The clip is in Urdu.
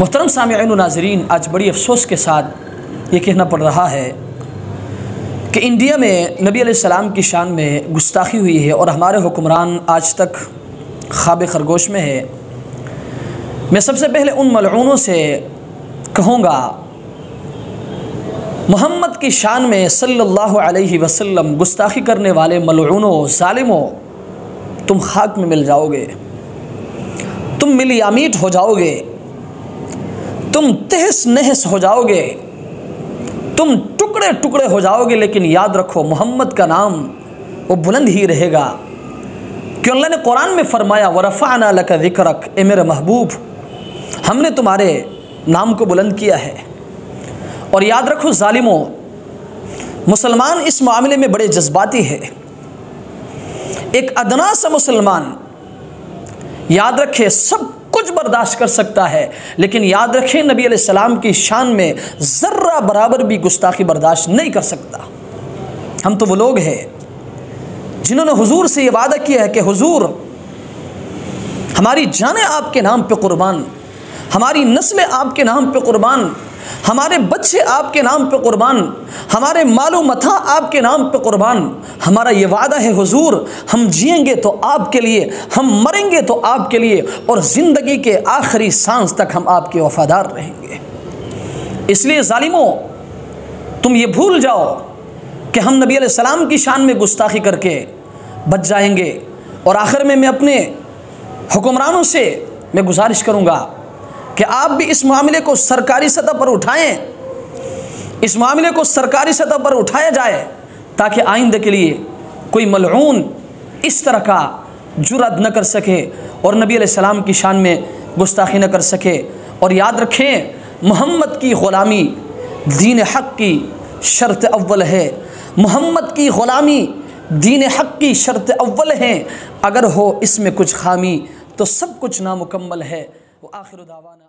محترم سامعین و ناظرین، آج بڑی افسوس کے ساتھ یہ کہنا پڑ رہا ہے کہ انڈیا میں نبی علیہ السلام کی شان میں گستاخی ہوئی ہے اور ہمارے حکمران آج تک خواب خرگوش میں ہے۔ میں سب سے پہلے ان ملعونوں سے کہوں گا، محمد کی شان میں صلی اللہ علیہ وسلم گستاخی کرنے والے ملعونوں، ظالموں، تم خاک میں مل جاؤ گے، تم ملیامید ہو جاؤ گے، تم تہس نہس ہو جاؤ گے، تم ٹکڑے ٹکڑے ہو جاؤ گے، لیکن یاد رکھو محمد کا نام وہ بلند ہی رہے گا، کہ اللہ نے قرآن میں فرمایا وَرَفَعْنَا لَكَ ذِكْرَكَ، اے میرے محبوب ہم نے تمہارے نام کو بلند کیا ہے۔ اور یاد رکھو ظالموں، مسلمان اس معاملے میں بڑے جذباتی ہے۔ ایک ادنا سا مسلمان یاد رکھے سب کچھ برداشت کر سکتا ہے، لیکن یاد رکھیں نبی علیہ السلام کی شان میں ذرہ برابر بھی گستاخی برداشت نہیں کر سکتا۔ ہم تو وہ لوگ ہیں جنہوں نے حضور سے یہ وعدہ کیا ہے کہ حضور ہماری جانیں آپ کے نام پہ قربان، ہماری نسلیں آپ کے نام پہ قربان، ہمارے بچے آپ کے نام پہ قربان، ہمارے مال و متاع آپ کے نام پہ قربان۔ ہمارا یہ وعدہ ہے حضور، ہم جئیں گے تو آپ کے لیے، ہم مریں گے تو آپ کے لیے، اور زندگی کے آخری سانس تک ہم آپ کے وفادار رہیں گے۔ اس لیے ظالموں، تم یہ بھول جاؤ کہ ہم نبی علیہ السلام کی شان میں گستاخی کر کے بچ جائیں گے۔ اور آخر میں اپنے حکمرانوں سے میں گزارش کروں گا کہ آپ بھی اس معاملے کو سرکاری سطح پر اٹھائیں، اس معاملے کو سرکاری سطح پر اٹھایا جائے، تاکہ آئندہ کے لیے کوئی ملعون اس طرح کا جرأت نہ کر سکے اور نبی علیہ السلام کی شان میں گستاخی نہ کر سکے۔ اور یاد رکھیں محمد کی غلامی دین حق کی شرط اول ہے، محمد کی غلامی دین حق کی شرط اول ہے، اگر ہو اس میں کچھ خامی تو سب کچھ نامکمل ہے۔ وآخر دعوانا